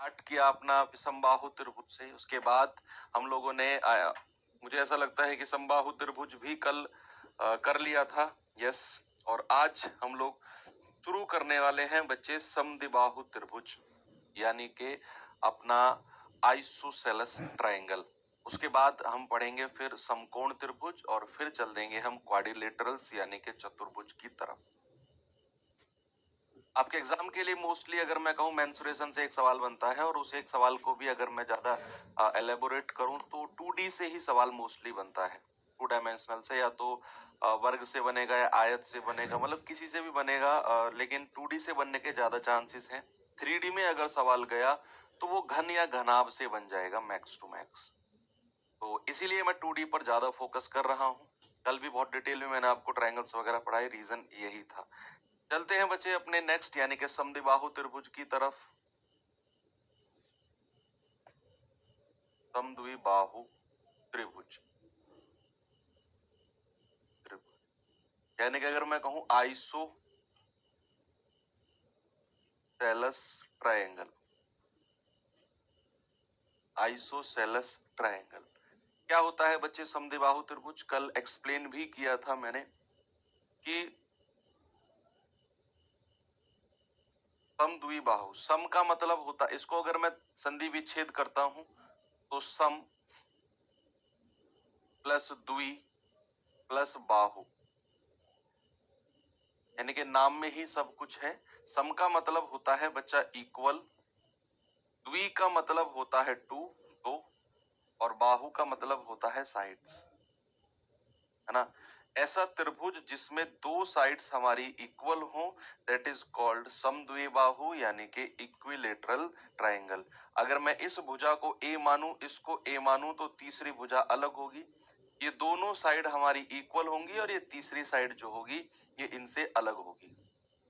Start किया अपना समबाहु त्रिभुज से। उसके बाद हम लोगों ने मुझे ऐसा लगता है कि समबाहु त्रिभुज भी कल कर लिया था। यस। और आज हम लोग शुरू करने वाले हैं बच्चे समद्विबाहु त्रिभुज, यानी कि अपना आइसोसेलेस ट्रायंगल। उसके बाद हम पढ़ेंगे फिर समकोण त्रिभुज और फिर चल देंगे हम क्वाड्रिलेटरल्स यानी कि चतुर्भुज की तरफ। आपके एग्जाम के लिए मोस्टली अगर मैं कहूं मेंसुरेशन से एक सवाल बनता है, और उस एक सवाल को भी अगर मैं ज्यादा एलेबोरेट करूं तो 2D से ही सवाल मोस्टली बनता है। 2 डायमेंशनल से या तो वर्ग से बनेगा या आयत से बनेगा, मतलब किसी से भी बनेगा, लेकिन 2D से बनने के ज्यादा चांसेस हैं। 3D में अगर सवाल गया तो वो घन या घनाभ से बन जाएगा मैक्स टू मैक्स। तो इसीलिए मैं 2D पर ज्यादा फोकस कर रहा हूँ। कल भी बहुत डिटेल में मैंने आपको ट्रायंगल्स वगैरह पढ़ाए, रीजन यही था। चलते हैं बच्चे अपने नेक्स्ट यानी कि समद्विबाहु त्रिभुज की तरफ। समद्विबाहु त्रिभुज यानी कि अगर मैं कहूं आइसोसेलेस ट्रायंगल, आइसोसेलेस ट्रायंगल क्या होता है बच्चे? समद्विबाहु त्रिभुज कल एक्सप्लेन भी किया था मैंने कि समद्विबाहु, सम का मतलब होता, इसको अगर मैं संधि विच्छेद करता हूं तो सम प्लस द्वि प्लस बाहु, यानी कि नाम में ही सब कुछ है। सम का मतलब होता है बच्चा इक्वल, द्वि का मतलब होता है टू, दो, और बाहु का मतलब होता है साइड्स, है ना। ऐसा त्रिभुज जिसमें दो साइड्स हमारी इक्वल हो, दैट इज कॉल्ड समद्विबाहु यानी कि इक्विलेटरल ट्रायंगल। अगर मैं इस भुजा को ए मानूं, इसको ए मानूं, तो तीसरी भुजा अलग होगी। ये दोनों साइड हमारी इक्वल होंगी और ये तीसरी साइड जो होगी ये इनसे अलग होगी।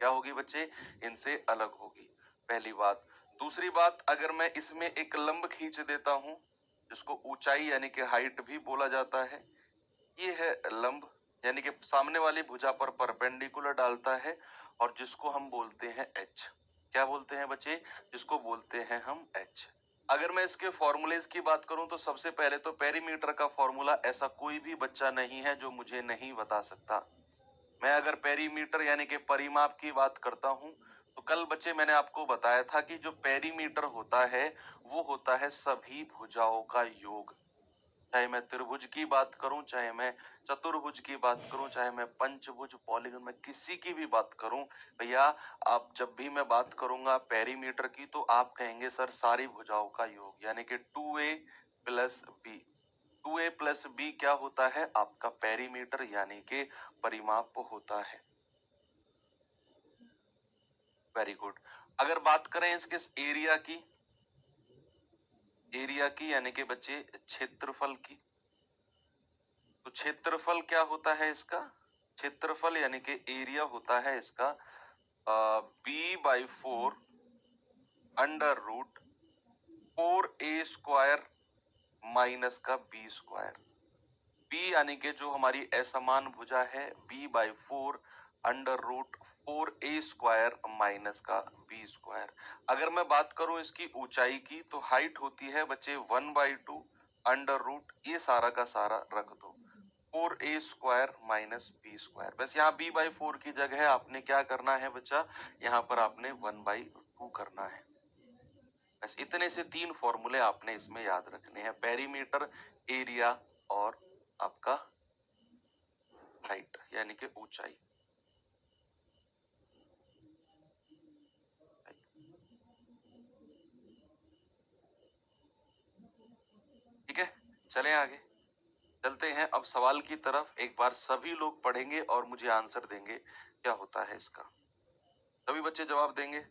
क्या होगी बच्चे? इनसे अलग होगी, पहली बात। दूसरी बात, अगर मैं इसमें एक लंब खींच देता हूं, जिसको ऊंचाई यानी कि हाइट भी बोला जाता है, ये है लंब, यानी कि सामने वाली भुजा पर परपेंडिकुलर डालता है, और जिसको हम बोलते हैं एच। क्या बोलते हैं बच्चे? जिसको बोलते हैं हम एच। अगर मैं इसके फॉर्मूलेज की बात करूं तो सबसे पहले तो पेरीमीटर का फॉर्मूला ऐसा कोई भी बच्चा नहीं है जो मुझे नहीं बता सकता। मैं अगर पेरीमीटर यानी कि परिमाप की बात करता हूं तो कल बच्चे मैंने आपको बताया था कि जो पेरीमीटर होता है वो होता है सभी भुजाओं का योग। चाहे मैं त्रिभुज की बात करूं, चाहे मैं चतुर्भुज की बात करूं, चाहे मैं पंचभुज, पॉलीगन में किसी की भी बात करूं, भैया आप जब भी मैं बात करूंगा पेरीमीटर की तो आप कहेंगे सर सारी भुजाओं का योग, यानी कि 2a plus B. 2a plus B क्या होता है? आपका पेरीमीटर यानी कि परिमाप होता है। Very good. अगर बात करें इसके एरिया की, एरिया की यानी कि बच्चे क्षेत्रफल की, तो क्षेत्रफल क्या होता है इसका? क्षेत्रफल यानी कि एरिया होता है इसका b/4 under root 4a² minus का b²। b यानी कि जो हमारी असमान भुजा है, b/4 under root 4a² minus का b²। अगर मैं बात करूं इसकी ऊंचाई की तो हाइट होती है बच्चे 1/2 अंडर रूट, ये सारा का सारा रख दो, 4a² माइनस b²। बस यहाँ b/4 की जगह आपने क्या करना है बच्चा? यहाँ पर आपने 1/2 करना है। बस इतने से तीन फॉर्मूले आपने इसमें याद रखने हैं, पेरीमीटर, एरिया और आपका हाइट यानी कि ऊंचाई। ठीक है, चलें आगे, चलते हैं अब सवाल की तरफ। एक बार सभी लोग पढ़ेंगे और मुझे आंसर देंगे क्या होता है इसका। सभी बच्चे जवाब देंगे।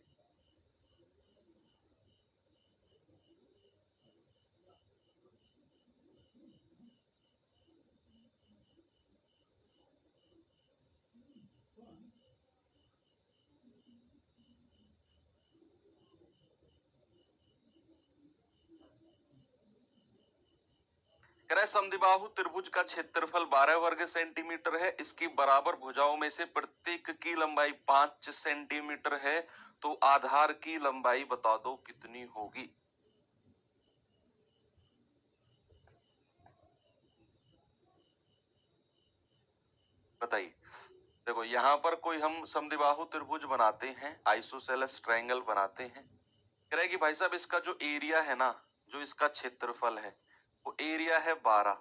कह रहा है समद्विबाहु त्रिभुज का क्षेत्रफल 12 वर्ग सेंटीमीटर है, इसकी बराबर भुजाओं में से प्रत्येक की लंबाई 5 सेंटीमीटर है तो आधार की लंबाई बता दो कितनी होगी। बताइए। देखो यहाँ पर कोई हम समद्विबाहु त्रिभुज बनाते हैं, आइसोसेलेस ट्रायंगल बनाते हैं। कह रहा है कि भाई साहब इसका जो एरिया है ना, जो इसका क्षेत्रफल है वो एरिया है 12।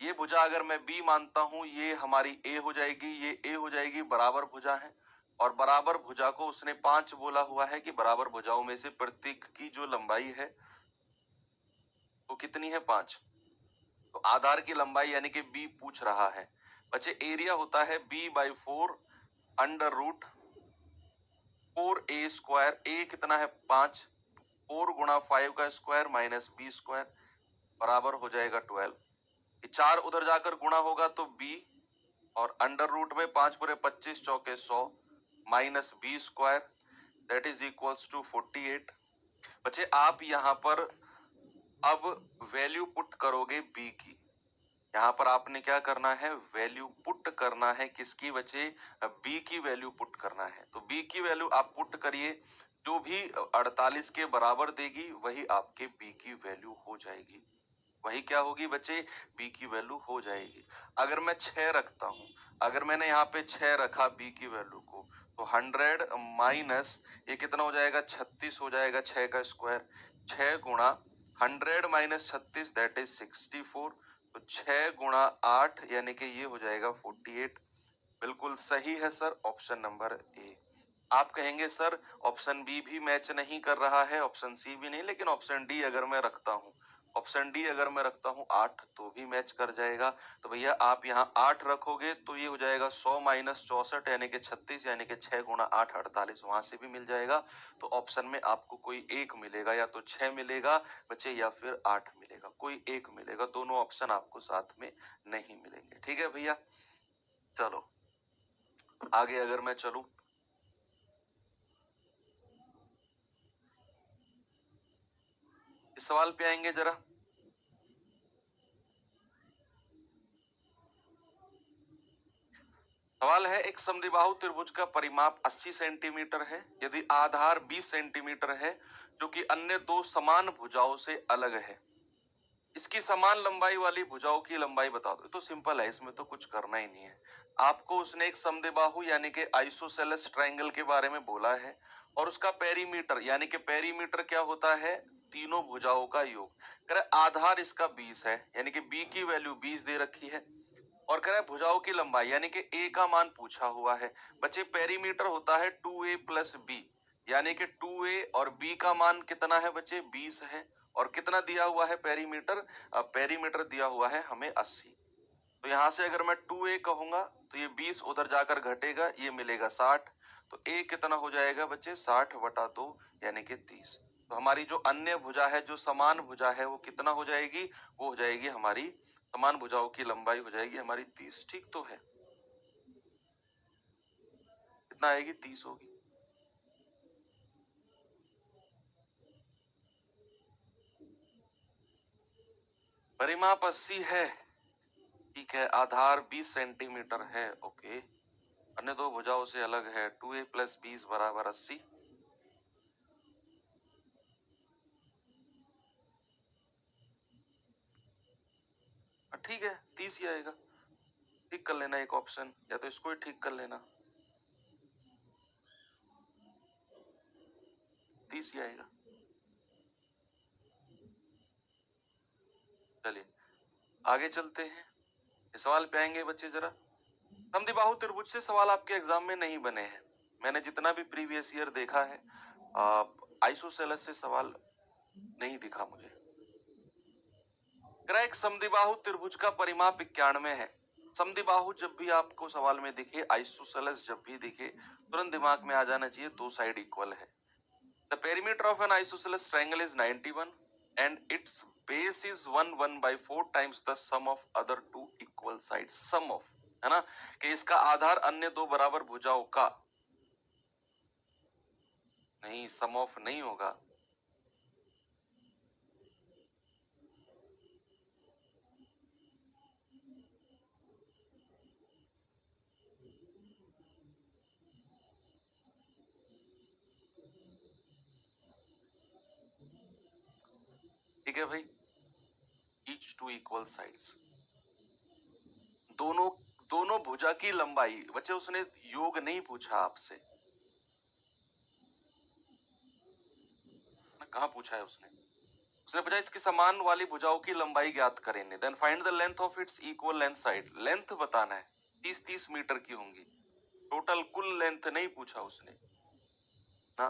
ये भुजा अगर मैं बी मानता हूं, ये हमारी ए हो जाएगी, ये ए हो जाएगी, बराबर भुजा है। और बराबर भुजा को उसने 5 बोला हुआ है कि बराबर भुजाओं में से प्रत्येक की जो लंबाई है वो कितनी है, 5। तो आधार की लंबाई यानी कि बी पूछ रहा है। बच्चे एरिया होता है b/4 अंडर रूट 4a²। ए कितना है, 5। 4 गुणा 5 का स्क्वायर माइनस बी स्क्वायर बराबर हो जाएगा 12। 4 उधर जाकर गुणा होगा तो b, और अंडर रूट में 5 पूरे 25 चौके 100 minus B square that is equals to 48। बच्चे आप यहाँ पर अब वैल्यू पुट करोगे b की। यहाँ पर आपने क्या करना है, वैल्यू पुट करना है। किसकी बच्चे, b की वैल्यू पुट करना है। तो b की वैल्यू आप पुट करिए, जो भी 48 के बराबर देगी वही आपके b की वैल्यू हो जाएगी। वही क्या होगी बच्चे, b की वैल्यू हो जाएगी। अगर मैं 6 रखता हूं, अगर मैंने यहाँ पे 6 रखा b की वैल्यू को, तो 100 माइनस ये कितना हो जाएगा, 36 हो जाएगा, 6 का स्क्वायर। 6 गुणा 100 माइनस 36 दैट इज 64। तो 6 गुणा 8 यानी कि ये हो जाएगा 48। बिल्कुल सही है सर, ऑप्शन नंबर ए। आप कहेंगे सर ऑप्शन बी भी मैच नहीं कर रहा है, ऑप्शन सी भी नहीं, लेकिन ऑप्शन डी अगर मैं रखता हूं, ऑप्शन डी अगर मैं रखता हूं 8 तो भी मैच कर जाएगा। तो भैया आप यहाँ 8 रखोगे तो ये हो जाएगा 100 माइनस 64 यानी कि 36, यानी कि 6 गुणा 8 48, वहां से भी मिल जाएगा। तो ऑप्शन में आपको कोई एक मिलेगा, या तो 6 मिलेगा बच्चे या फिर 8 मिलेगा, कोई एक मिलेगा। दोनों ऑप्शन आपको साथ में नहीं मिलेंगे। ठीक है भैया, चलो आगे अगर मैं चलूं, इस सवाल पे आएंगे जरा। सवाल है, एक समद्विबाहु त्रिभुज का परिमाप 80 सेंटीमीटर है यदि आधार 20 सेंटीमीटर है, जो कि अन्य दो समान भुजाओं से अलग है। इसकी समान लंबाई वाली भुजाओं की लंबाई बता दो। तो सिंपल है, इसमें तो कुछ करना ही नहीं है। आपको उसने एक समद्विबाहु यानी कि आइसोसेलेस ट्रायंगल के बारे में बोला है, और उसका पेरीमीटर यानी कि पेरीमीटर क्या होता है, तीनों भुजाओं का योग। कह रहा है आधार इसका 20 है, यानी कि b की वैल्यू 20 दे रखी है, और कह रहा है भुजाओं की लंबाई यानी कि a का मान पूछा हुआ है। बच्चे पेरीमीटर होता है 2a प्लस b, यानी कि 2a और b का मान कितना है बच्चे, 20 है। और कितना दिया हुआ है पेरीमीटर, पेरीमीटर दिया हुआ है हमें 80। तो यहां से अगर मैं 2a कहूंगा तो ये 20 उधर जाकर घटेगा, ये मिलेगा 60। तो a कितना हो जाएगा बच्चे, 60/2 यानी कि 30। तो हमारी जो अन्य भुजा है, जो समान भुजा है, वो कितना हो जाएगी, वो हो जाएगी हमारी समान भुजाओं की लंबाई हो जाएगी हमारी 30। ठीक तो है, कितना आएगी, 30 होगी। परिमाप 80 है, ठीक है। आधार 20 सेंटीमीटर है, ओके। अन्य दो भुजाओं से अलग है, 2a प्लस 20 बराबर 80। ठीक है, 30 ही आएगा। ठीक कर लेना एक ऑप्शन, या तो इसको ही ठीक कर लेना, 30 ही आएगा। चलिए आगे चलते हैं, इस सवाल पे आएंगे बच्चे जरा। समद्विबाहु त्रिभुज से सवाल आपके एग्जाम में नहीं बने हैं, मैंने जितना भी प्रीवियस ईयर देखा है, आइसोसेलेस से सवाल नहीं दिखा मुझे। एक समद्विबाहु त्रिभुज का परिमाप 91 है। समद्विबाहु जब भी आपको सवाल में दिखे, आइसोसेलेस जब भी दिखे, तुरंत दिमाग में आ जाना चाहिए दो साइड इक्वल है। The perimeter of N isosceles triangle is 91 and its base is 1/4 times the sum of other two equal sides. sum of, है ना, कि इसका आधार अन्य दो बराबर भुजाओं का, नहीं सम ऑफ नहीं होगा। ठीक है भाई, ईच टू इक्वल साइड्स, दोनों दोनों भुजा की लंबाई। बच्चे उसने योग नहीं पूछा आपसे, कहाँ पूछा है उसने? उसने पूछा इसकी समान वाली भुजाओं की लंबाई ज्ञात करेंगे, then find the length of its equal length side. Length बताना है, 30-30 मीटर की होंगी टोटल, कुल लेंथ नहीं पूछा उसने ना।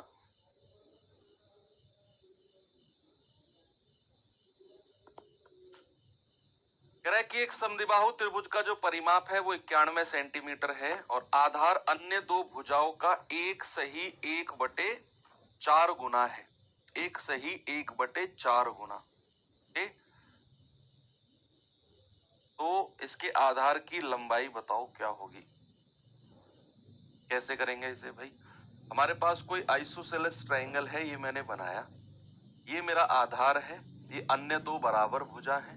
कह रहा है कि एक समद्विबाहु त्रिभुज का जो परिमाप है वो 91 सेंटीमीटर है और आधार अन्य दो भुजाओं का 1/4 गुना है, 1/4 गुना। तो इसके आधार की लंबाई बताओ क्या होगी? कैसे करेंगे इसे भाई? हमारे पास कोई आइसोसेलेस ट्रायंगल है, ये मैंने बनाया, ये मेरा आधार है, ये अन्य दो बराबर भुजा है।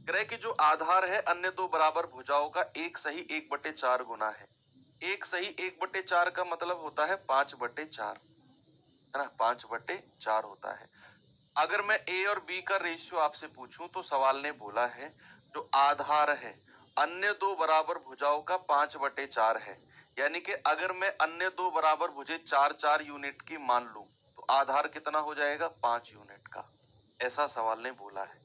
कह रहे कि जो आधार है अन्य दो बराबर भुजाओं का 1/4 गुना है। 1/4 का मतलब होता है 5/4, है ना, 5/4 होता है। अगर मैं ए और बी का रेशियो आपसे पूछूं तो सवाल ने बोला है जो आधार है अन्य दो बराबर भुजाओं का 5/4 है, यानी कि अगर मैं अन्य दो बराबर भुजे 4-4 यूनिट की मान लूं तो आधार कितना हो जाएगा? 5 यूनिट का। ऐसा सवाल ने बोला है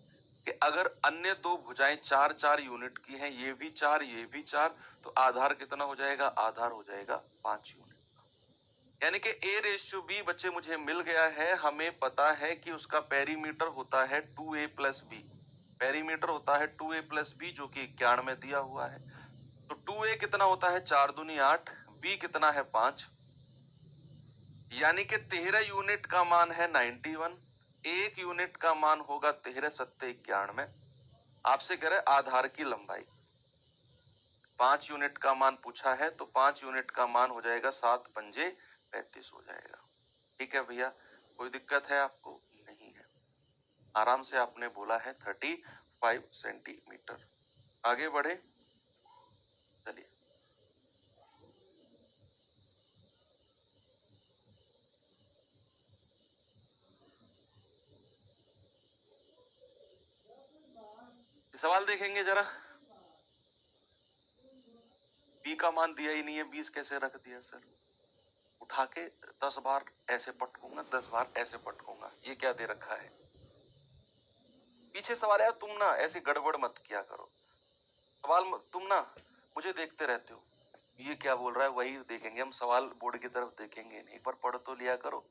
कि अगर अन्य दो भुजाएं 4-4 यूनिट की हैं, ये भी 4 ये भी 4, तो आधार कितना हो जाएगा? आधार हो जाएगा 5 यूनिट। यानी कि ए रेशियो बी बच्चे मुझे मिल गया है। हमें पता है कि उसका पेरीमीटर होता है 2a प्लस बी, पेरीमीटर होता है 2a प्लस बी जो कि 91 में दिया हुआ है। तो 2a कितना होता है? 4 दूनी 8, बी कितना है? 5, यानी कि 13 यूनिट का मान है 91, 1 यूनिट का मान होगा 13 सत्ते 91। आपसे कह रहे आधार की लंबाई, 5 यूनिट का मान पूछा है तो 5 यूनिट का मान हो जाएगा 7 पंजे 35 हो जाएगा। ठीक है भैया, कोई दिक्कत है आपको? नहीं है, आराम से आपने बोला है 35 सेंटीमीटर। आगे बढ़े, चलिए। सवाल देखेंगे जरा। बी का मान दिया ही नहीं है, 20 कैसे रख दिया सर? उठा के 10 बार ऐसे पटकूंगा, 10 बार ऐसे पटकूंगा, ये क्या दे रखा है? पीछे सवाल है, तुम ना ऐसी गड़बड़ मत किया करो। सवाल तुम ना मुझे देखते रहते हो, ये क्या बोल रहा है वही देखेंगे हम, सवाल बोर्ड की तरफ देखेंगे नहीं। एक बार पढ़ तो लिया करो।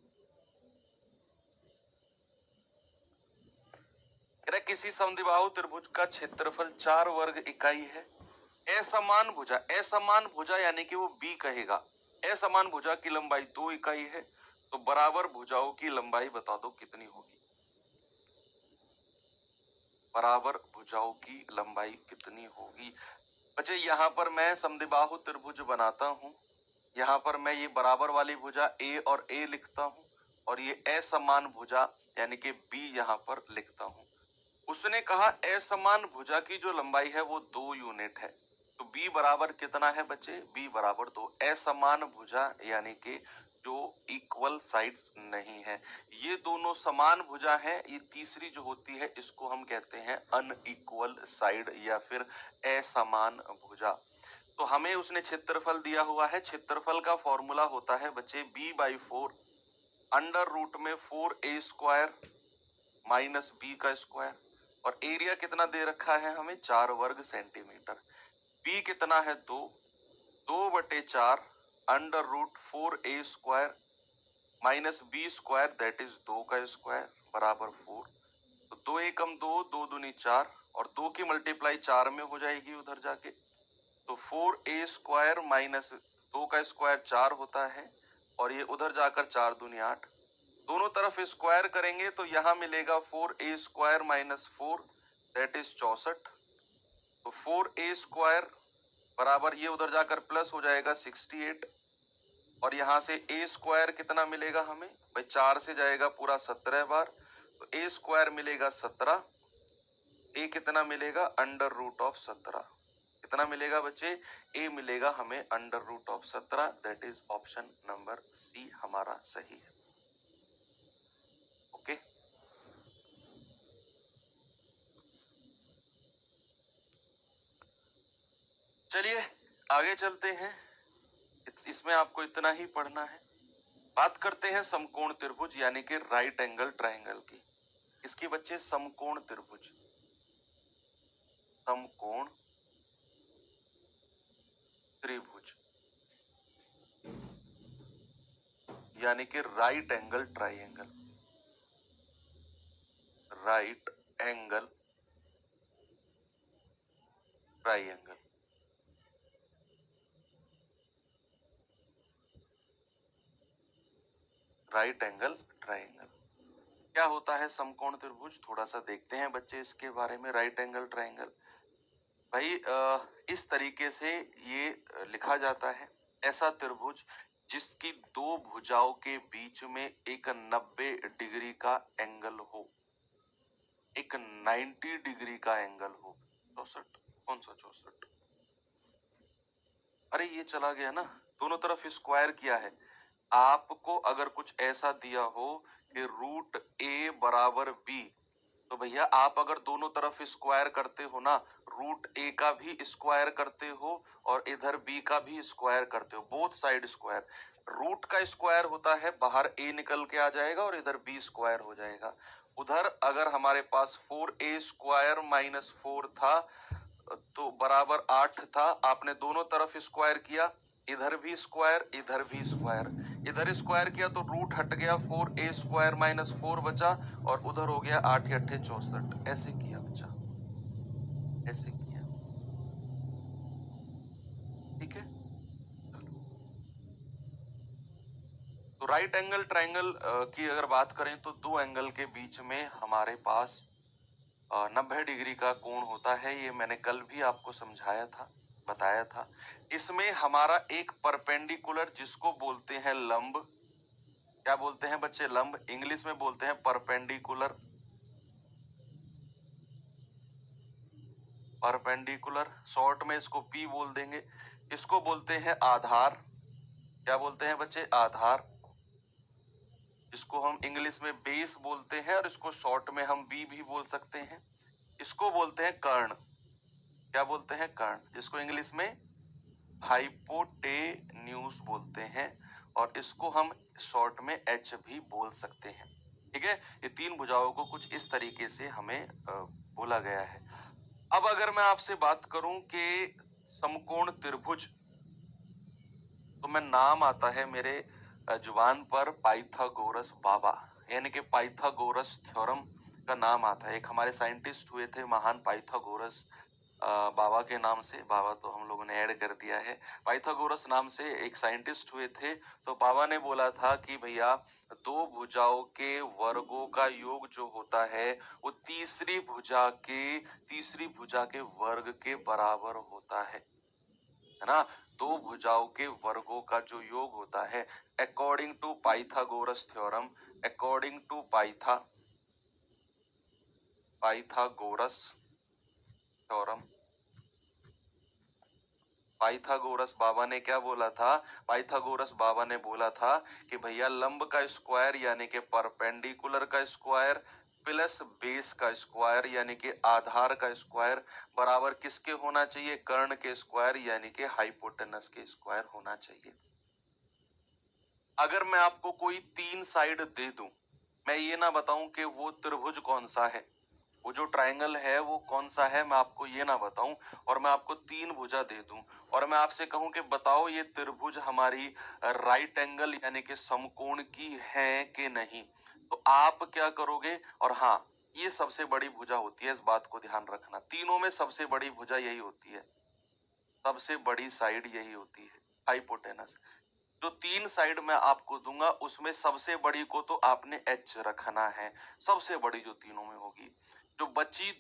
किसी समद्विबाहु त्रिभुज का क्षेत्रफल 4 वर्ग इकाई है। असमान भुजा, असमान भुजा यानी कि वो बी कहेगा। असमान भुजा की लंबाई 2 इकाई है, तो बराबर भुजाओं की लंबाई बता दो कितनी होगी? बराबर भुजाओं की लंबाई कितनी होगी? बच्चे यहाँ पर मैं समद्विबाहु त्रिभुज बनाता हूँ, यहाँ पर मैं ये बराबर वाली भुजा ए और ए लिखता हूँ और ये असमान भुजा यानी कि बी यहाँ पर लिखता हूँ। उसने कहा असमान भुजा की जो लंबाई है वो 2 यूनिट है, तो b बराबर कितना है बच्चे? b बराबर 2। असमान भुजा यानी कि जो इक्वल साइड्स नहीं है, ये दोनों समान भुजा है। ये तीसरी जो होती है इसको हम कहते हैं अनइक्वल साइड या फिर असमान भुजा। तो हमें उसने क्षेत्रफल दिया हुआ है, क्षेत्रफल का फॉर्मूला होता है बच्चे b/4 अंडर रूट में 4a² माइनस बी का स्क्वायर, और एरिया कितना दे रखा है हमें? 4 वर्ग सेंटीमीटर। बी कितना है? 2, 2/4 under root 4a² minus B square that is 2 का स्क्वायर बराबर 4। तो 2 एकम 2, 2 दूनी 4 और 2 की मल्टीप्लाई 4 में हो जाएगी उधर जाके, तो 4a² माइनस 2 का स्क्वायर 4 होता है और ये उधर जाकर 4 दूनी 8, दोनों तरफ स्क्वायर करेंगे तो यहां मिलेगा 4a² माइनस 4 दैट इज 64। तो 4a² बराबर ये उधर जाकर प्लस हो जाएगा 68 और यहां से a² कितना मिलेगा हमें भाई? 4 से जाएगा पूरा 17 बार, तो a² मिलेगा 17, a कितना मिलेगा? Under root of 17। कितना मिलेगा बच्चे? a मिलेगा हमें under root of 17, that is option number C हमारा सही है। ओके, चलिए आगे चलते हैं। इसमें आपको इतना ही पढ़ना है। बात करते हैं समकोण त्रिभुज यानी कि राइट एंगल ट्रायंगल की। इसके बच्चे समकोण त्रिभुज, समकोण त्रिभुज यानी कि right angle triangle, right angle triangle. Right angle triangle क्या होता है? समकोण त्रिभुज थोड़ा सा देखते हैं बच्चे इसके बारे में। राइट एंगल ट्रायंगल भाई इस तरीके से ये लिखा जाता है। ऐसा त्रिभुज जिसकी दो भुजाओं के बीच में एक 90 डिग्री का एंगल हो, एक 90 डिग्री का एंगल हो। 64, कौन सा 64? अरे ये चला गया ना, दोनों तरफ स्क्वायर किया है। आपको अगर कुछ ऐसा दिया हो कि रूट ए बराबर बी, तो भैया आप अगर दोनों तरफ स्क्वायर करते हो ना, रूट ए का भी स्क्वायर करते हो और इधर बी का भी स्क्वायर करते हो, बोथ साइड स्क्वायर। रूट का स्क्वायर होता है बाहर ए निकल के आ जाएगा और इधर बी स्क्वायर हो जाएगा। उधर अगर हमारे पास 4a स्क्वायर माइनस 4 था तो बराबर 8 था। आपने दोनों तरफ स्क्वायर किया, इधर भी स्क्वायर इधर भी स्क्वायर। इधर स्क्वायर किया तो रूट हट गया, 4a स्क्वायर माइनस 4 बचा और उधर हो गया 8 8 64। ऐसे किया बच्चा, ऐसे किया। ठीक है। तो राइट एंगल ट्रायंगल की अगर बात करें तो दो एंगल के बीच में हमारे पास 90 डिग्री का कोण होता है। ये मैंने कल भी आपको समझाया था, बताया था। इसमें हमारा एक परपेंडिकुलर जिसको बोलते हैं लंब, क्या बोलते हैं बच्चे? लंब। इंग्लिश में बोलते हैं परपेंडिकुलर, परपेंडिकुलर शॉर्ट में इसको पी बोल देंगे। इसको बोलते हैं आधार। क्या बोलते हैं बच्चे? आधार। इसको हम इंग्लिश में बेस बोलते हैं और इसको शॉर्ट में हम बी भी बोल सकते हैं। इसको बोलते हैं कर्ण। क्या बोलते हैं? कर्ण, जिसको इंग्लिश में हाइपोटेन्यूज बोलते हैं और इसको हम शॉर्ट में एच भी बोल सकते हैं। ठीक है। ये तीन भुजाओं को कुछ इस तरीके से हमें बोला गया है। अब अगर मैं आपसे बात करूं कि समकोण त्रिभुज, तो मैं नाम आता है मेरे जुबान पर पाइथागोरस बाबा, यानी कि पाइथागोरस थ्योरम का नाम आता है। एक हमारे साइंटिस्ट हुए थे महान पाइथागोरस बाबा के नाम से। बाबा तो हम लोगों ने ऐड कर दिया है, पाइथागोरस नाम से एक साइंटिस्ट हुए थे। तो बाबा ने बोला था कि भैया दो भुजाओं के वर्गों का योग जो होता है वो तीसरी भुजा के वर्ग के बराबर होता है ना। दो भुजाओं के वर्गों का जो योग होता है according to Pythagoras theorem, according to Pythagoras theorem. Pythagoras बाबा ने क्या बोला था? पाइथागोरस बाबा ने बोला था कि भैया लंब का स्क्वायर यानी कि परपेंडिकुलर का स्क्वायर प्लस बेस का स्क्वायर यानी कि आधार का स्क्वायर बराबर किसके होना चाहिए? कर्ण के स्क्वायर यानी कि हाइपोटेनस के स्क्वायर होना चाहिए। अगर मैं आपको कोई तीन साइड दे दूं, मैं ये ना बताऊं कि वो त्रिभुज कौन सा है, वो जो ट्रायंगल है वो कौन सा है, मैं आपको ये ना बताऊं, और मैं आपको तीन भुजा दे दूं और मैं आपसे कहूं कि बताओ ये त्रिभुज हमारी राइट एंगल यानी कि समकोण की है कि नहीं, तो आप क्या करोगे? और हाँ, ये सबसे बड़ी भुजा होती है, इस बात को ध्यान रखना। तीनों में सबसे बड़ी भुजा यही होती है, सबसे बड़ी साइड यही होती है, हाइपोटेनस। जो तीन साइड मैं आपको दूंगा उसमें सबसे बड़ी को तो आपने एच रखना है, सबसे बड़ी जो तीनों में होगी। जो बची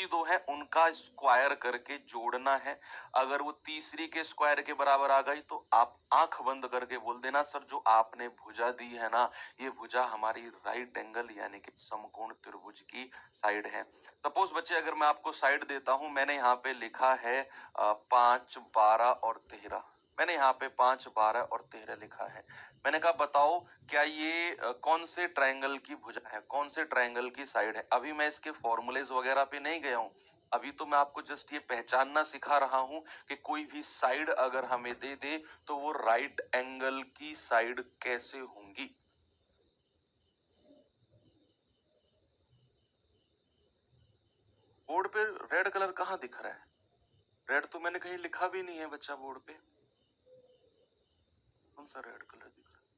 दो है उनका स्क्वायर करके जोड़ना है। अगर वो तीसरी के स्क्वायर के बराबर आ गई तो आप आंख बंद करके बोल देना सर जो आपने भुजा दी है ना, ये भुजा हमारी राइट एंगल यानी कि समकोण त्रिभुज की साइड है। सपोज बच्चे अगर मैं आपको साइड देता हूं, मैंने यहाँ पे लिखा है 5 12 और 13, मैंने यहाँ पे 5 12 और 13 लिखा है। मैंने कहा बताओ क्या ये कौन से ट्रायंगल की भुजा है, कौन से ट्रायंगल की साइड है। अभी मैं इसके फॉर्मूलेज वगैरह पे नहीं गया हूँ, अभी तो मैं आपको जस्ट ये पहचानना सिखा रहा हूं कि कोई भी साइड अगर हमें दे दे तो वो राइट एंगल की साइड कैसे होंगी। बोर्ड पे रेड कलर कहाँ दिख रहा है? रेड तो मैंने कहीं लिखा भी नहीं है बच्चा बोर्ड पे। कौन सा रेड कलर दिख रहा है?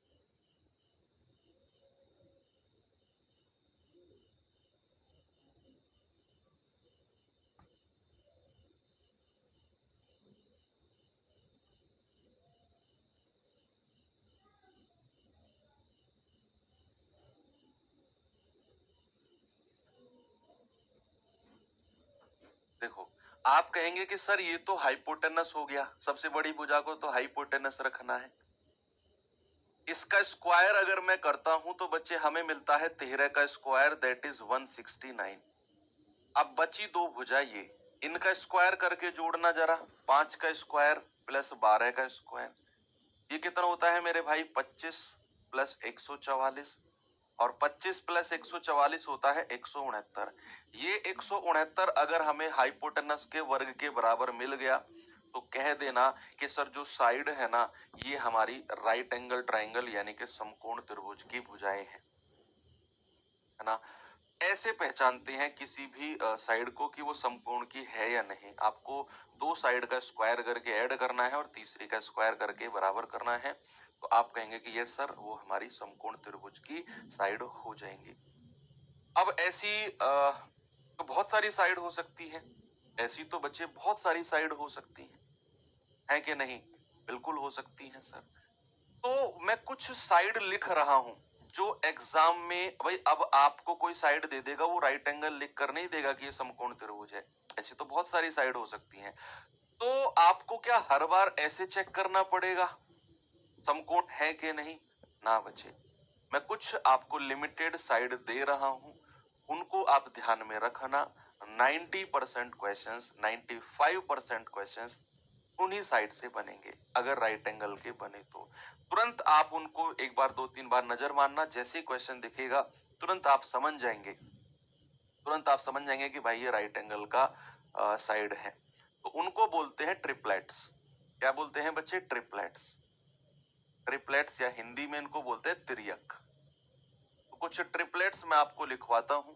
देखो, आप कहेंगे कि सर ये तो हाइपोटेनस हो गया, सबसे बड़ी भुजा को तो हाइपोटेनस रखना है। इसका स्क्वायर अगर मैं करता हूं तो बच्चे हमें मिलता है 13 का स्क्वायर, दैट इज 169। अब बची दो भुजा, ये इनका स्क्वायर करके जोड़ना जरा, 5 का स्क्वायर प्लस 12 का स्क्वायर, ये कितना होता है मेरे भाई? 25 प्लस 144, और 25 प्लस 144 होता है 169। ये 169 अगर हमें हाइपोटेनस के वर्ग के बराबर मिल गया तो कह देना कि सर जो साइड है ना, ये हमारी राइट एंगल ट्राइंगल यानी कि समकोण त्रिभुज की भुजाएं हैं, है ना। ऐसे पहचानते हैं किसी भी साइड को कि वो समकोण की है या नहीं। आपको दो साइड का स्क्वायर करके ऐड करना है और तीसरी का स्क्वायर करके बराबर करना है, तो आप कहेंगे कि यस सर वो हमारी समकोण त्रिभुज की साइड हो जाएंगी। अब ऐसी तो बहुत सारी साइड हो सकती है, ऐसी तो बच्चे बहुत सारी साइड हो सकती है कि नहीं? बिल्कुल हो सकती है सर। तो मैं कुछ साइड लिख रहा हूं जो एग्जाम में, भाई अब आपको कोई साइड दे देगा वो राइट एंगल लिख कर नहीं देगा कि ये समकोण त्रिभुज है, ऐसी तो बहुत सारी साइड हो सकती हैं। तो आपको क्या हर बार ऐसे चेक करना पड़ेगा समकोण है कि नहीं? ना बच्चे, मैं कुछ आपको लिमिटेड साइड दे रहा हूं, उनको आप ध्यान में रखना। 90% क्वेश्चंस, 95% क्वेश्चंस उन्हीं साइड से बनेंगे, अगर राइट एंगल के बने तो तुरंत आप उनको एक बार दो तीन बार नजर मारना, जैसे ही क्वेश्चन दिखेगा तुरंत आप समझ जाएंगे, तुरंत आप समझ जाएंगे कि भाई ये राइट एंगल का साइड है। तो उनको बोलते हैं ट्रिपलेट्स। क्या बोलते हैं बच्चे? ट्रिपलेट्स। ट्रिपलेट्स या हिंदी में इनको बोलते हैं तिर्यक। तो कुछ ट्रिपलेट्स मैं आपको लिखवाता हूं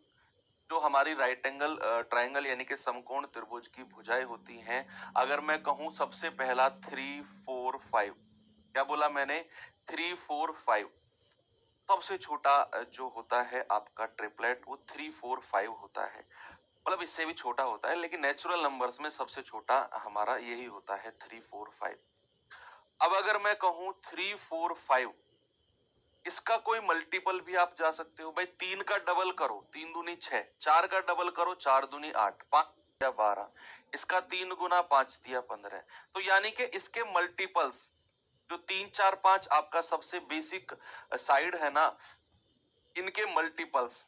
जो हमारी राइट एंगल ट्राइंगल यानी कि समकोण त्रिभुज की भुजाएं होती हैं। अगर मैं कहूं सबसे पहला 3 4 5, क्या बोला मैंने? 3 4 5। सबसे छोटा जो होता है आपका ट्रिपलेट वो 3 4 5 होता है, मतलब इससे भी छोटा होता है लेकिन नेचुरल नंबर्स में सबसे छोटा हमारा यही होता है 3 4 5। अब अगर मैं कहूं 3 4 5, इसका कोई मल्टीपल भी आप जा सकते हो। भाई 3 का डबल करो, 3 दूनी 6, 4 का डबल करो, 4 दूनी 8, 5 या 12, इसका 3 गुना 5 दिया 15। तो यानी कि इसके मल्टीपल्स जो 3 4 5 आपका सबसे बेसिक साइड है ना, इनके मल्टीपल्स,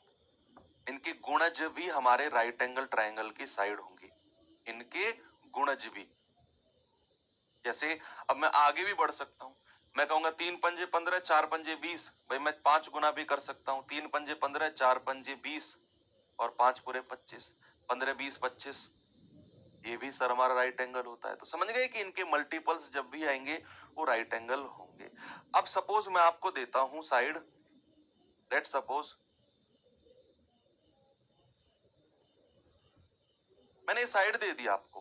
इनके गुणज भी हमारे राइट एंगल ट्राइंगल की साइड होंगी, इनके गुणज भी। जैसे अब मैं आगे भी बढ़ सकता हूं, मैं कहूंगा 3 पंजे 15, 4 पंजे 20, भाई मैं 5 गुना भी कर सकता हूं, 3 पंजे 15, 4 पंजे 20 और 5 पूरे 25, 15 20 25, ये भी सर हमारा राइट एंगल होता है। तो समझ गए कि इनके मल्टीपल्स जब भी आएंगे वो राइट एंगल होंगे। अब सपोज मैं आपको देता हूं साइड, लेट सपोज मैंने साइड दे दी आपको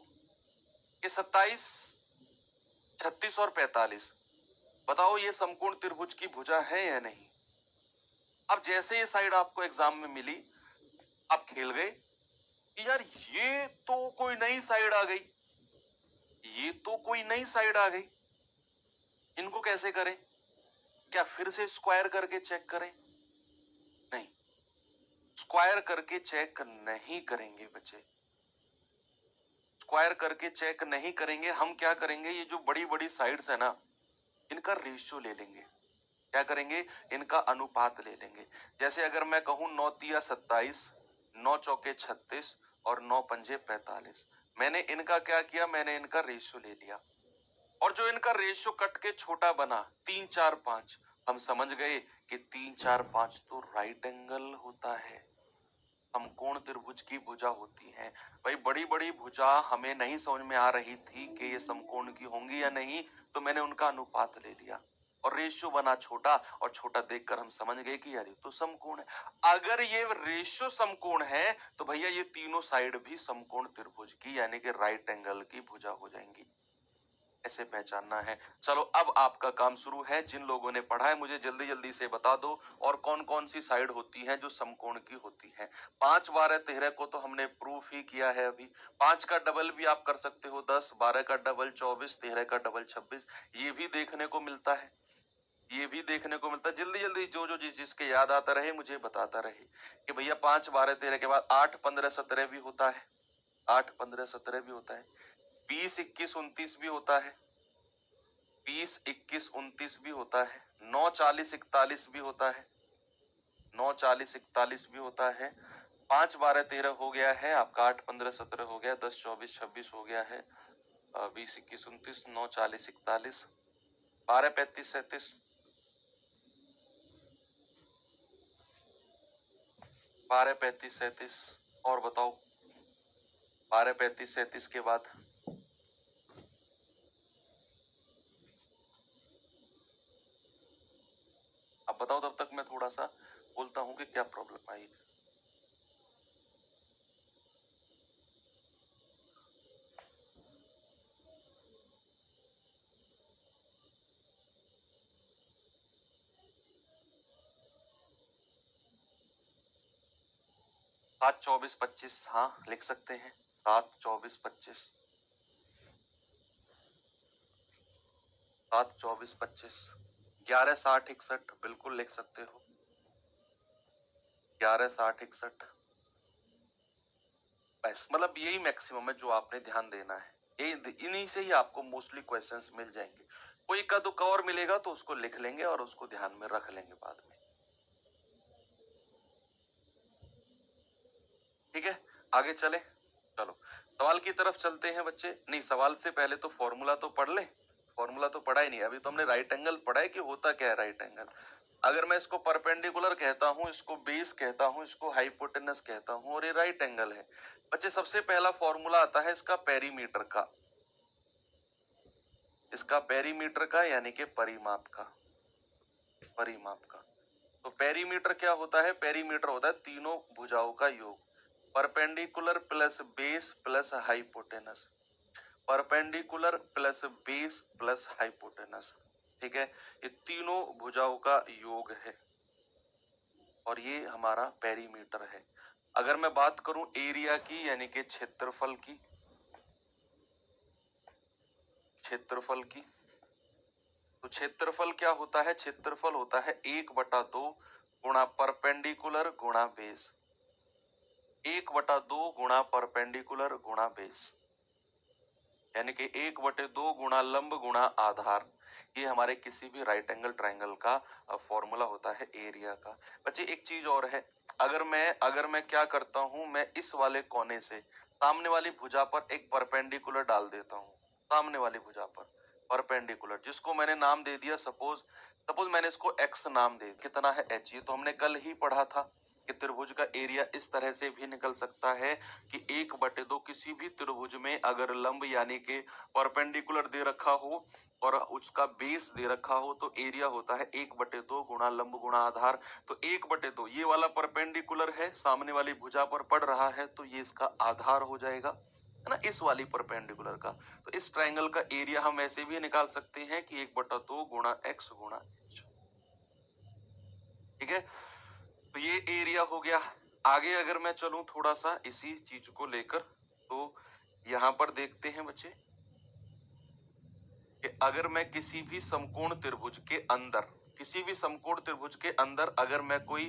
कि 27 36 और 45, बताओ ये समकोण त्रिभुज की भुजा है या नहीं? अब जैसे ये साइड आपको एग्जाम में मिली, आप खेल गए कि यार ये तो कोई नई साइड आ गई, ये तो कोई नई साइड आ गई, इनको कैसे करें? क्या फिर से स्क्वायर करके चेक करें? नहीं, स्क्वायर करके चेक नहीं करेंगे बच्चे, स्क्वायर करके चेक नहीं करेंगे। हम क्या करेंगे, ये जो बड़ी बड़ी साइड्स है ना, इनका रेशियो ले लेंगे। क्या करेंगे? इनका अनुपात ले लेंगे। जैसे अगर मैं कहूं 9 तिया 27, 9 चौके 36 और 9 पंजे 45, मैंने इनका क्या किया? मैंने इनका रेशियो ले लिया, और जो इनका रेशियो कट के छोटा बना 3 4 5, हम समझ गए कि 3 4 5 तो राइट एंगल होता है, हम समकोण त्रिभुज की भुजा होती हैं। भाई बड़ी बड़ी भुजा हमें नहीं समझ में आ रही थी कि ये समकोण की होंगी या नहीं, तो मैंने उनका अनुपात ले लिया और रेशियो बना छोटा, और छोटा देखकर हम समझ गए कि यार ये तो समकोण है। अगर ये रेशियो समकोण है तो भैया ये तीनों साइड भी समकोण त्रिभुज की यानी कि राइट एंगल की भुजा हो जाएंगी। ऐसे पहचानना है। चलो अब आपका काम शुरू है। जिन लोगों ने पढ़ा है मुझे जल्दी जल्दी से बता दो, और कौन कौन सी साइड होती है जो समकोण की होती है। 5 12 13 को तो हमने प्रूफ ही किया है अभी। 5 का डबल भी आप कर सकते हो 10, 12 का डबल 24, 13 का डबल 26। ये भी देखने को मिलता है, ये भी देखने को मिलता है। जल्दी जल्दी जो जो जिसके याद आता रहे मुझे बताता रहे कि भैया 5 12 13 के बाद 8 15 17 भी होता है, 8 15 17 भी होता है, 20 21 29 भी होता है, 20 21 29 भी होता है, 9 40 41 भी होता है, 9 40 41 भी होता है। 5 12 13 हो गया है आपका, 8 15 17 हो गया, 10 24 26 हो गया है, 20 21 29, 9 40 41, 12 35 37, 12 35 37। और बताओ 12 35 37 के बाद अब बताओ, तब तक मैं थोड़ा सा बोलता हूँ कि क्या प्रॉब्लम आई। सात 24 25, हाँ लिख सकते हैं 7 24 25, 7 24 25, 11 60 61 बिल्कुल लिख सकते हो, 11 60 61। बस मतलब यही मैक्सिमम है जो आपने ध्यान देना है। इन्हीं से ही आपको मोस्टली क्वेश्चंस मिल जाएंगे। कोई का दुका और मिलेगा तो उसको लिख लेंगे और उसको ध्यान में रख लेंगे बाद में। ठीक है, आगे चले। चलो सवाल की तरफ चलते हैं बच्चे। नहीं, सवाल से पहले तो फॉर्मूला तो पढ़ ले। फॉर्मूला तो पढ़ा ही नहीं अभी, तो हमने राइट एंगल पढ़ा है कि होता क्या है राइट एंगल। अगर मैं इसको परपेंडिकुलर कहता हूं, इसको बेस कहता हूं, इसको हाइपोटेनस कहता हूं, और ये राइट एंगल है बच्चे, सबसे पहला फॉर्मूला आता है इसका पेरीमीटर का, इसका पेरीमीटर का यानी कि परिमाप का, परिमाप का। तो पेरीमीटर क्या होता है? पेरीमीटर होता है तीनों भुजाओं का योग, perpendicular plus base plus hypotenuse, perpendicular plus base plus hypotenuse. ठीक है, ये तीनों भुजाओं का योग है और ये हमारा पेरीमीटर है। अगर मैं बात करूं एरिया की यानी कि क्षेत्रफल की, क्षेत्रफल की, तो क्षेत्रफल क्या होता है? क्षेत्रफल होता है 1/2 गुणा परपेंडिकुलर गुणा बेस, 1/2 गुणा परपेंडिकुलर गुणा बेस, यानी कि 1/2 गुणा लंब गुणा आधार। ये हमारे किसी भी राइट एंगल ट्रायंगल का फॉर्मूला होता है एरिया का। बच्चे एक चीज और है, अगर मैं क्या करता हूं, मैं इस वाले कोने से सामने वाली भुजा पर एक परपेंडिकुलर डाल देता हूं, सामने वाली भुजा पर परपेंडिकुलर, जिसको मैंने नाम दे दिया सपोज मैंने इसको x नाम दे, कितना है h। ये तो हमने कल ही पढ़ा था कि त्रिभुज का एरिया इस तरह से भी निकल सकता है कि 1/2 किसी भी त्रिभुज में अगर लंब यानी कि परपेंडिकुलर दे रखा हो और उसका बेस दे रखा हो तो एरिया होता है 1/2 गुणा लंब गुणा आधार। तो 1/2 ये वाला परपेंडिकुलर है, सामने वाली भुजा पर पड़ रहा है, तो ये इसका आधार हो जाएगा, है ना, इस वाली परपेंडिकुलर का। तो इस ट्रायंगल का एरिया हम ऐसे भी निकाल सकते हैं कि 1/2 गुणा x गुणा h। ठीक है, तो ये एरिया हो गया। आगे अगर मैं चलूं थोड़ा सा इसी चीज को लेकर, तो यहां पर देखते हैं बच्चे कि अगर मैं किसी भी समकोण त्रिभुज के अंदर, किसी भी समकोण त्रिभुज के अंदर अगर मैं कोई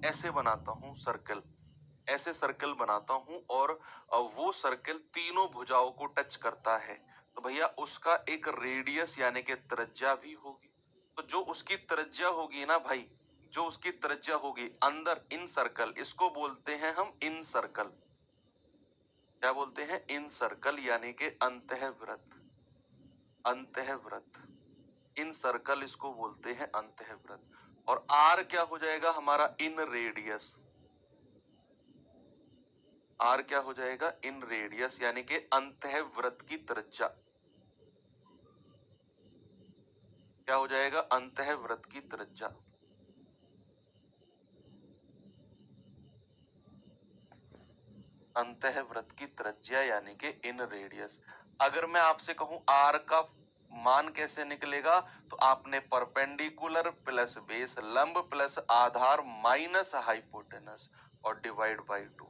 ऐसे बनाता हूं सर्कल, ऐसे सर्कल बनाता हूं और वो सर्कल तीनों भुजाओं को टच करता है, तो भैया उसका एक रेडियस यानी कि त्रिज्या भी होगी। तो जो उसकी त्रिज्या होगी ना भाई, जो उसकी त्रिज्या होगी अंदर इन सर्कल, इसको बोलते हैं हम इन सर्कल। क्या बोलते हैं? इन सर्कल यानी कि अंतःवृत्त, अंतःवृत्त, इन सर्कल इसको बोलते हैं अंतःवृत्त। और आर क्या हो जाएगा हमारा? इन रेडियस, आर क्या हो जाएगा, इन रेडियस, यानी कि अंतःवृत्त की त्रिज्या। क्या हो जाएगा, अंतःवृत्त की त्रिज्या। अंतःवृत्त की त्रिज्या यानी कि इन रेडियस। अगर मैं आपसे कहूं आर का मान कैसे निकलेगा, तो आपने परपेंडिकुलर प्लस बेस लंब प्लस आधार माइनस हाइपोटेनस और डिवाइड बाई 2,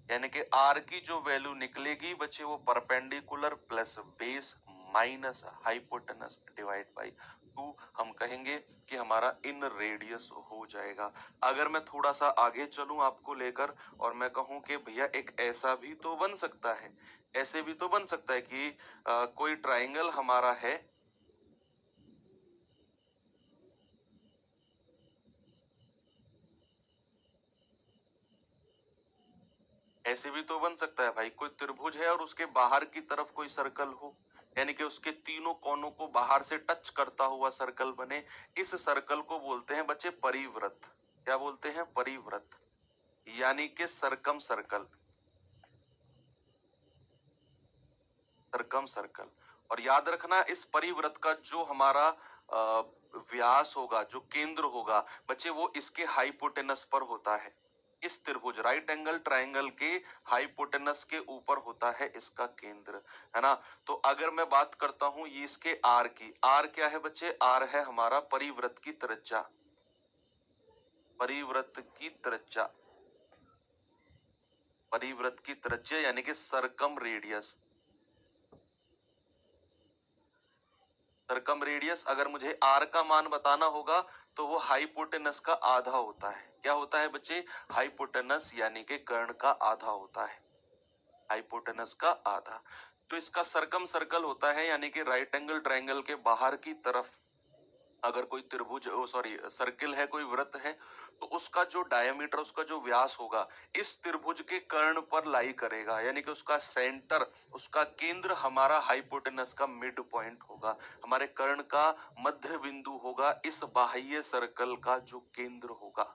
यानी कि आर की जो वैल्यू निकलेगी बच्चे वो perpendicular plus base minus hypotenuse divide by 2 हम कहेंगे कि हमारा इन रेडियस हो जाएगा। अगर मैं थोड़ा सा आगे चलूं आपको लेकर और मैं कहूं कि भैया एक ऐसा भी तो बन सकता है, ऐसे भी तो बन सकता है कि कोई ट्राइंगल हमारा है, ऐसे भी तो बन सकता है भाई, कोई त्रिभुज है और उसके बाहर की तरफ कोई सर्कल हो, यानी कि उसके तीनों कोनों को बाहर से टच करता हुआ सर्कल बने। इस सर्कल को बोलते हैं बच्चे परिवृत्त। क्या बोलते हैं, परिवृत्त, यानी कि सरकम सर्कल, सरकम सर्कल। और याद रखना इस परिवृत्त का जो हमारा व्यास होगा, जो केंद्र होगा बच्चे, वो इसके हाइपोटेनस पर होता है। इस त्रिभुज राइट एंगल ट्राइंगल के हाइपोटेनस के ऊपर होता है इसका केंद्र, है ना। तो अगर मैं बात करता हूं ये इसके आर की, आर क्या है बच्चे, आर है हमारा परिवृत्त की त्रिज्या, परिवृत्त की त्रिज्या, परिवृत्त की त्रिज्या यानी कि सरकम रेडियस। सरकम रेडियस अगर मुझे आर का मान बताना होगा तो वो हाइपोटेनस का आधा होता है। क्या होता है बच्चे, हाइपोटेनस यानी कि कर्ण का आधा होता है, हाइपोटेनस का आधा। तो इसका सरकम सर्कल होता है, यानी कि राइट एंगल ट्रायंगल के बाहर की तरफ अगर कोई त्रिभुज सॉरी सर्किल है, कोई वृत्त है, तो उसका जो डायमीटर, उसका जो व्यास होगा इस त्रिभुज के कर्ण पर लाई करेगा, यानी कि उसका सेंटर, उसका केंद्र हमारा हाइपोटेनस का मिड पॉइंट होगा, हमारे कर्ण का मध्य बिंदु होगा इस बाह्य सर्कल का जो केंद्र होगा।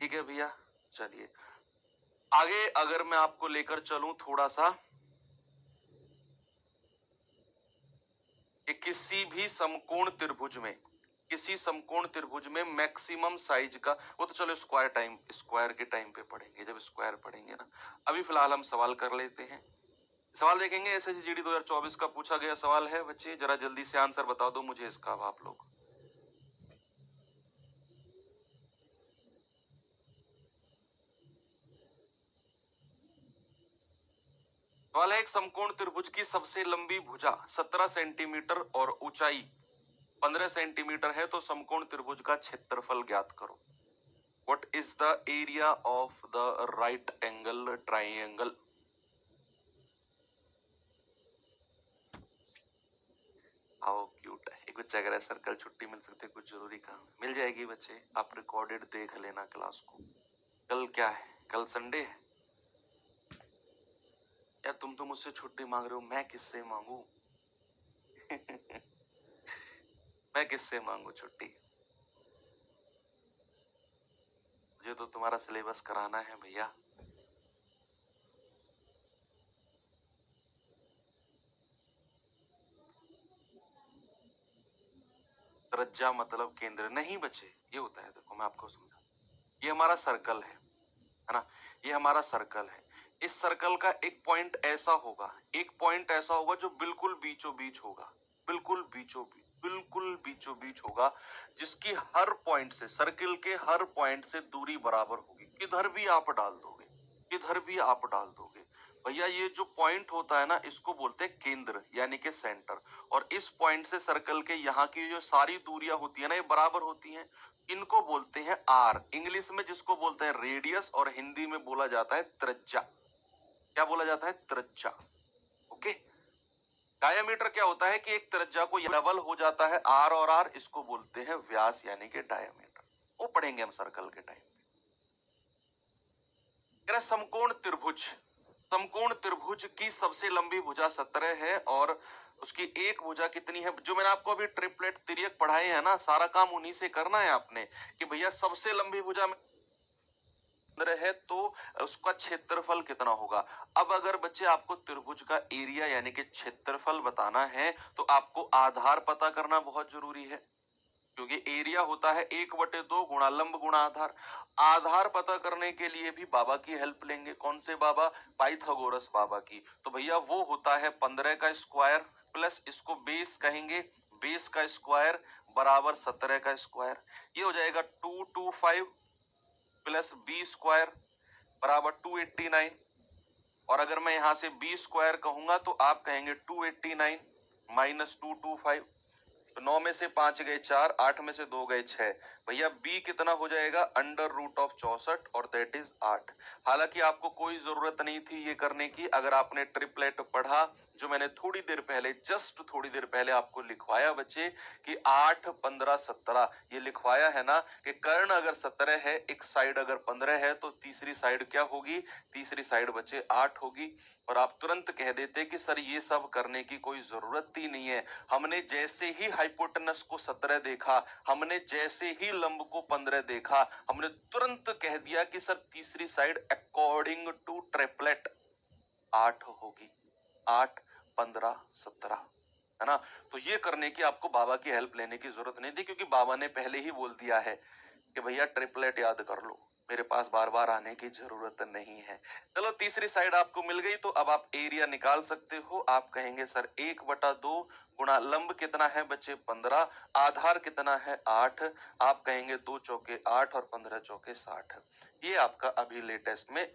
ठीक है भैया, चलिए आगे अगर मैं आपको लेकर चलूं थोड़ा सा, कि किसी भी समकोण त्रिभुज में, किसी समकोण त्रिभुज में मैक्सिमम साइज का, वो तो चलो स्क्वायर टाइम, स्क्वायर के टाइम पे पढ़ेंगे, जब स्क्वायर पढ़ेंगे ना। अभी फिलहाल हम सवाल कर लेते हैं, सवाल देखेंगे। एसएससी 2024 का पूछा गया सवाल है बच्चे, जरा जल्दी से आंसर बता दो मुझे इसका आप लोग। सवाल है, एक समकोण त्रिभुज की सबसे लंबी भुजा 17 सेंटीमीटर और ऊंचाई 15 सेंटीमीटर है, तो समकोण त्रिभुज का क्षेत्रफल ज्ञात करो। What is the area of the right angle triangle? How cute है, एक बच्चा कह रहा है सर कल छुट्टी मिल सकती है, कुछ जरूरी काम मिल जाएगी बच्चे, आप रिकॉर्डेड देख लेना क्लास को। कल क्या है, कल संडे है यार, तुम तो मुझसे छुट्टी मांग रहे हो, मैं किससे मांगू मैं किससे मांगू छुट्टी, मुझे तो तुम्हारा सिलेबस कराना है भैया। त्रिज्या मतलब केंद्र नहीं बच्चे, ये होता है, देखो मैं आपको समझा, ये हमारा सर्कल है ना, ये हमारा सर्कल है। इस सर्कल का एक पॉइंट ऐसा होगा, एक पॉइंट ऐसा होगा जो बिल्कुल बीचों बीच होगा, बिल्कुल बीचों बीच, बिल्कुल बीचों बीच होगा, जिसकी हर पॉइंट से, सर्किल के हर पॉइंट से दूरी बराबर होगी। किधर भी आप डाल दोगे, किधर भी आप डाल दोगे भैया, ये जो पॉइंट होता है ना इसको बोलते हैं केंद्र यानी कि सेंटर। और इस पॉइंट से सर्कल के यहाँ की जो सारी दूरियां होती है ना ये बराबर होती हैं, इनको बोलते हैं आर, इंग्लिश में जिसको बोलते हैं रेडियस और हिंदी में बोला जाता है त्रिज्या। क्या बोला जाता है, त्रिज्या। ओके, डायमीटर क्या होता है कि एक त्रिज्या को डबल हो जाता है आर और आर, इसको बोलते हैं व्यास यानी कि डायमीटर, वो पढ़ेंगे हम सर्कल के टाइम। समकोण त्रिभुज, समकोण त्रिभुज की सबसे लंबी भुजा 17 है और उसकी एक भुजा कितनी है, जो मैंने आपको अभी ट्रिपलेट तिर्यक पढ़ाए हैं ना, सारा काम उन्हीं से करना है आपने, कि भैया सबसे लंबी भुजा में 15 है तो उसका क्षेत्रफल कितना होगा। अब अगर बच्चे आपको त्रिभुज का एरिया यानी कि क्षेत्रफल बताना है तो आपको आधार पता करना बहुत जरूरी है, क्योंकि एरिया होता है 1/2 गुणा लंब गुणा आधार। आधार पता करने के लिए भी बाबा की हेल्प लेंगे। कौन से बाबा? पाइथागोरस बाबा की। तो भैया वो होता है 15 का स्क्वायर प्लस इसको बेस कहेंगे, बेस का स्क्वायर बराबर 17 का स्क्वायर। ये हो जाएगा 225 प्लस बी स्क्वायर बराबर 289। और अगर मैं यहां से बी स्क्वायर कहूंगा तो आप कहेंगे 289 माइनस 225। तो 9 में से 5 गए 4, 8 में से 2 गए 6। भैया b कितना हो जाएगा? अंडर रूट ऑफ 64 और दैट इज 8। हालांकि आपको कोई जरूरत नहीं थी ये करने की, अगर आपने ट्रिपलेट पढ़ा जो मैंने थोड़ी देर पहले, जस्ट थोड़ी देर पहले आपको लिखवाया बच्चे कि 8 15 17, ये लिखवाया है ना कि कर्ण अगर 17 है, एक साइड अगर 15 है तो तीसरी साइड क्या होगी? तीसरी साइड बच्चे 8 होगी। और आप तुरंत कह देते कि सर ये सब करने की कोई जरूरत ही नहीं है, हमने जैसे ही हाइपोटेनस को 17 देखा, हमने जैसे ही लंब को 15 देखा, हमने तुरंत कह दिया कि सर तीसरी साइड अकॉर्डिंग टू ट्रिपलेट 8 होगी। 8 15 17, है ना। तो ये करने की आपको बाबा की हेल्प लेने की जरूरत नहीं थी, क्योंकि बाबा ने पहले ही बोल दिया है कि भैया ट्रिपलेट याद कर लो, मेरे पास बार बार आने की जरूरत नहीं है। चलो तीसरी साइड आपको मिल गई, तो अब आप एरिया निकाल सकते हो। आप कहेंगे सर 1/2 गुणा लंब कितना है बच्चे? 15, आधार कितना है? 8। आप कहेंगे 2 चौके 8 और 15 चौके 60। ये आपका अभी लेटेस्ट में